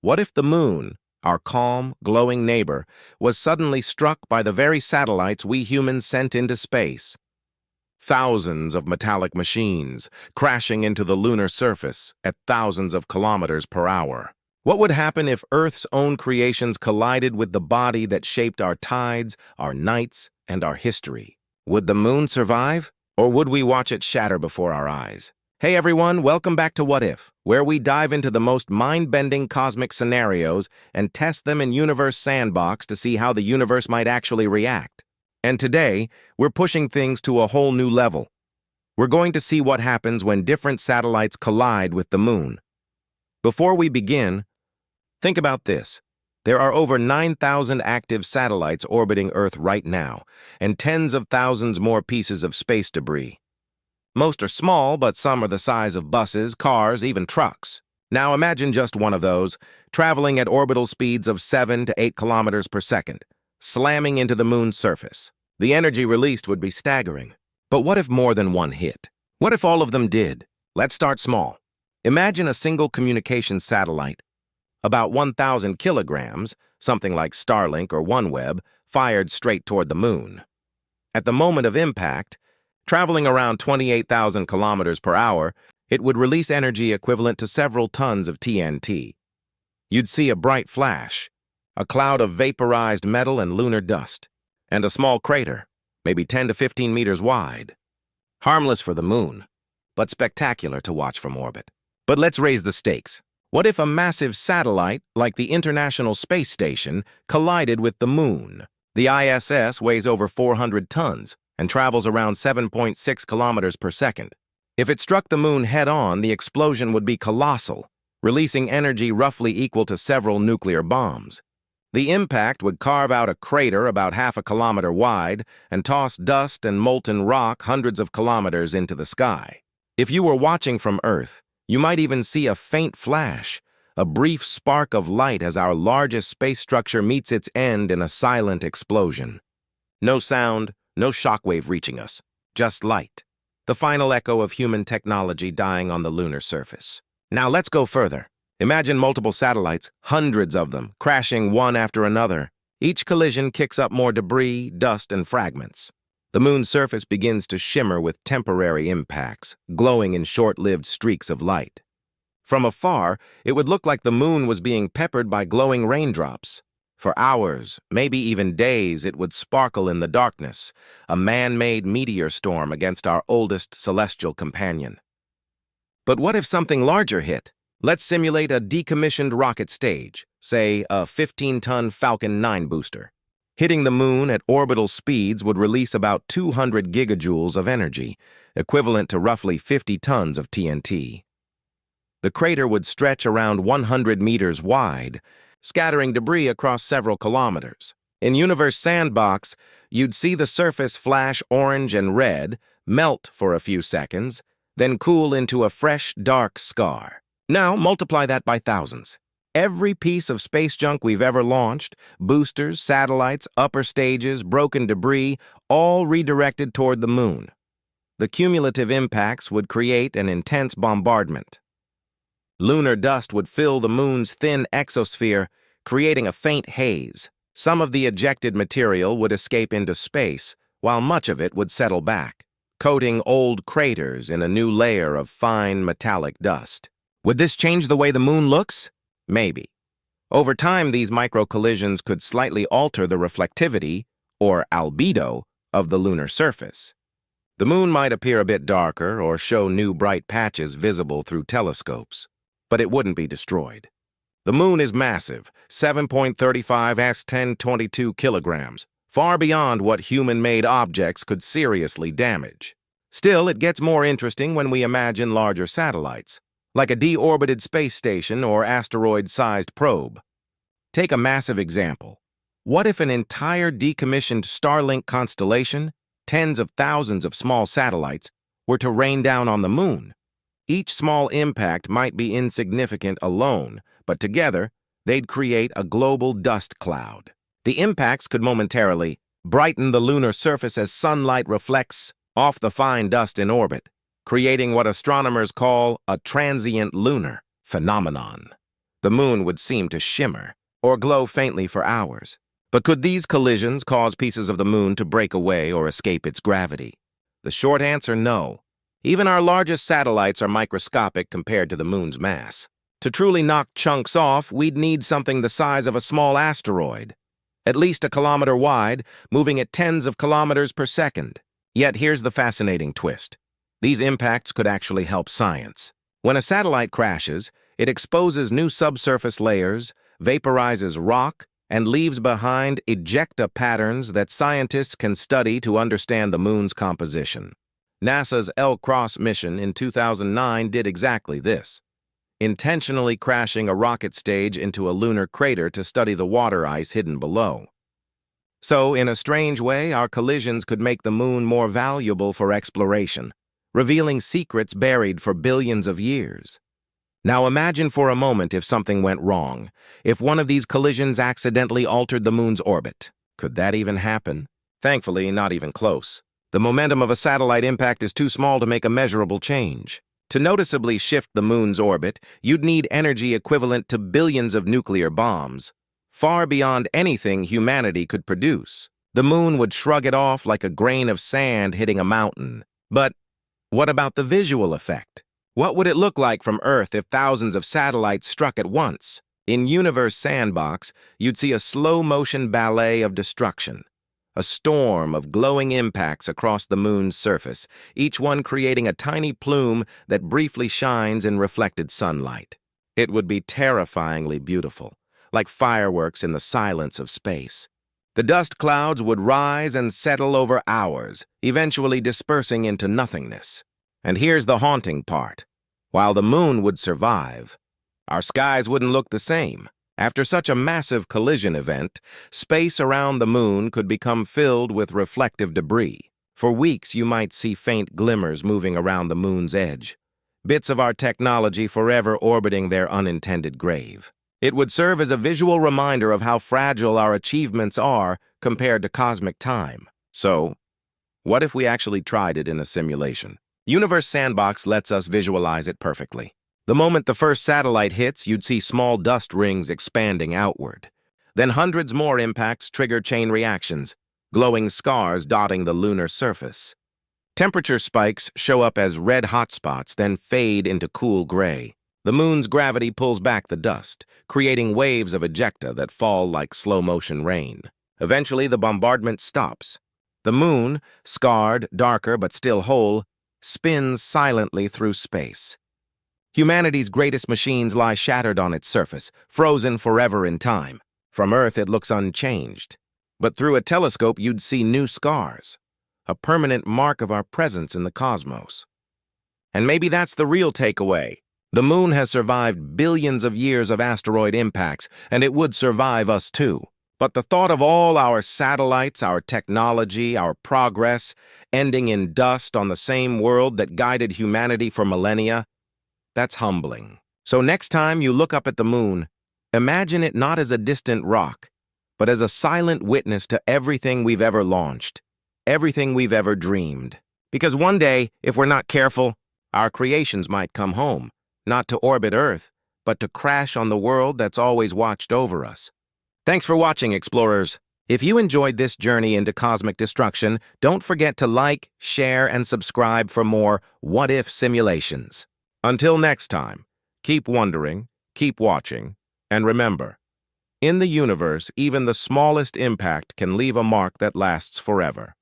What if the moon, our calm, glowing neighbor, was suddenly struck by the very satellites we humans sent into space? Thousands of metallic machines crashing into the lunar surface at thousands of kilometers per hour. What would happen if Earth's own creations collided with the body that shaped our tides, our nights, and our history? Would the moon survive, or would we watch it shatter before our eyes? Hey everyone, welcome back to What If, where we dive into the most mind-bending cosmic scenarios and test them in Universe Sandbox to see how the universe might actually react. And today, we're pushing things to a whole new level. We're going to see what happens when different satellites collide with the moon. Before we begin, think about this. There are over 9,000 active satellites orbiting Earth right now, and tens of thousands more pieces of space debris. Most are small, but some are the size of buses, cars, even trucks. Now imagine just one of those, traveling at orbital speeds of 7 to 8 kilometers per second, slamming into the moon's surface. The energy released would be staggering. But what if more than one hit? What if all of them did? Let's start small. Imagine a single communications satellite, about 1,000 kilograms, something like Starlink or OneWeb, fired straight toward the moon. At the moment of impact, traveling around 28,000 kilometers per hour, it would release energy equivalent to several tons of TNT. You'd see a bright flash, a cloud of vaporized metal and lunar dust, and a small crater, maybe 10 to 15 meters wide. Harmless for the moon, but spectacular to watch from orbit. But let's raise the stakes. What if a massive satellite, like the International Space Station, collided with the moon? The ISS weighs over 400 tons and travels around 7.6 kilometers per second. If it struck the moon head-on, the explosion would be colossal, releasing energy roughly equal to several nuclear bombs. The impact would carve out a crater about half a kilometer wide and toss dust and molten rock hundreds of kilometers into the sky. If you were watching from Earth, you might even see a faint flash, a brief spark of light as our largest space structure meets its end in a silent explosion. No sound, no shockwave reaching us, just light, the final echo of human technology dying on the lunar surface. Now let's go further. Imagine multiple satellites, hundreds of them, crashing one after another. Each collision kicks up more debris, dust, and fragments. The moon's surface begins to shimmer with temporary impacts, glowing in short-lived streaks of light. From afar, it would look like the moon was being peppered by glowing raindrops. For hours, maybe even days, it would sparkle in the darkness, a man-made meteor storm against our oldest celestial companion. But what if something larger hit? Let's simulate a decommissioned rocket stage, say a 15-ton Falcon 9 booster. Hitting the moon at orbital speeds would release about 200 gigajoules of energy, equivalent to roughly 50 tons of TNT. The crater would stretch around 100 meters wide, scattering debris across several kilometers. In Universe Sandbox, you'd see the surface flash orange and red, melt for a few seconds, then cool into a fresh, dark scar. Now multiply that by thousands. Every piece of space junk we've ever launched, boosters, satellites, upper stages, broken debris, all redirected toward the moon. The cumulative impacts would create an intense bombardment. Lunar dust would fill the moon's thin exosphere, creating a faint haze. Some of the ejected material would escape into space, while much of it would settle back, coating old craters in a new layer of fine metallic dust. Would this change the way the moon looks? Maybe. Over time, these micro-collisions could slightly alter the reflectivity, or albedo, of the lunar surface. The moon might appear a bit darker or show new bright patches visible through telescopes, but it wouldn't be destroyed. The moon is massive, 7.35 x 1022 kilograms, far beyond what human-made objects could seriously damage. Still, it gets more interesting when we imagine larger satellites, like a deorbited space station or asteroid-sized probe. Take a massive example. What if an entire decommissioned Starlink constellation, tens of thousands of small satellites, were to rain down on the moon? Each small impact might be insignificant alone, but together, they'd create a global dust cloud. The impacts could momentarily brighten the lunar surface as sunlight reflects off the fine dust in orbit, creating what astronomers call a transient lunar phenomenon. The moon would seem to shimmer or glow faintly for hours. But could these collisions cause pieces of the moon to break away or escape its gravity? The short answer, no. Even our largest satellites are microscopic compared to the moon's mass. To truly knock chunks off, we'd need something the size of a small asteroid, at least a kilometer wide, moving at tens of kilometers per second. Yet here's the fascinating twist. These impacts could actually help science. When a satellite crashes, it exposes new subsurface layers, vaporizes rock, and leaves behind ejecta patterns that scientists can study to understand the moon's composition. NASA's L-Cross mission in 2009 did exactly this, intentionally crashing a rocket stage into a lunar crater to study the water ice hidden below. So, in a strange way, our collisions could make the moon more valuable for exploration, revealing secrets buried for billions of years. Now imagine for a moment if something went wrong, if one of these collisions accidentally altered the moon's orbit. Could that even happen? Thankfully, not even close. The momentum of a satellite impact is too small to make a measurable change. To noticeably shift the moon's orbit, you'd need energy equivalent to billions of nuclear bombs, far beyond anything humanity could produce. The moon would shrug it off like a grain of sand hitting a mountain. But what about the visual effect? What would it look like from Earth if thousands of satellites struck at once? In Universe Sandbox, you'd see a slow-motion ballet of destruction. A storm of glowing impacts across the moon's surface, each one creating a tiny plume that briefly shines in reflected sunlight. It would be terrifyingly beautiful, like fireworks in the silence of space. The dust clouds would rise and settle over hours, eventually dispersing into nothingness. And here's the haunting part. While the moon would survive, our skies wouldn't look the same. After such a massive collision event, space around the moon could become filled with reflective debris. For weeks, you might see faint glimmers moving around the moon's edge, bits of our technology forever orbiting their unintended grave. It would serve as a visual reminder of how fragile our achievements are compared to cosmic time. So, what if we actually tried it in a simulation? Universe Sandbox lets us visualize it perfectly. The moment the first satellite hits, you'd see small dust rings expanding outward. Then hundreds more impacts trigger chain reactions, glowing scars dotting the lunar surface. Temperature spikes show up as red hotspots, then fade into cool gray. The moon's gravity pulls back the dust, creating waves of ejecta that fall like slow-motion rain. Eventually, the bombardment stops. The moon, scarred, darker but still whole, spins silently through space. Humanity's greatest machines lie shattered on its surface, frozen forever in time. From Earth, it looks unchanged. But through a telescope, you'd see new scars, a permanent mark of our presence in the cosmos. And maybe that's the real takeaway. The moon has survived billions of years of asteroid impacts, and it would survive us too. But the thought of all our satellites, our technology, our progress, ending in dust on the same world that guided humanity for millennia, that's humbling. So next time you look up at the moon, imagine it not as a distant rock, but as a silent witness to everything we've ever launched, everything we've ever dreamed. Because one day, if we're not careful, our creations might come home, not to orbit Earth, but to crash on the world that's always watched over us. Thanks for watching, explorers. If you enjoyed this journey into cosmic destruction, don't forget to like, share, and subscribe for more what-if simulations. Until next time, keep wondering, keep watching, and remember, in the universe, even the smallest impact can leave a mark that lasts forever.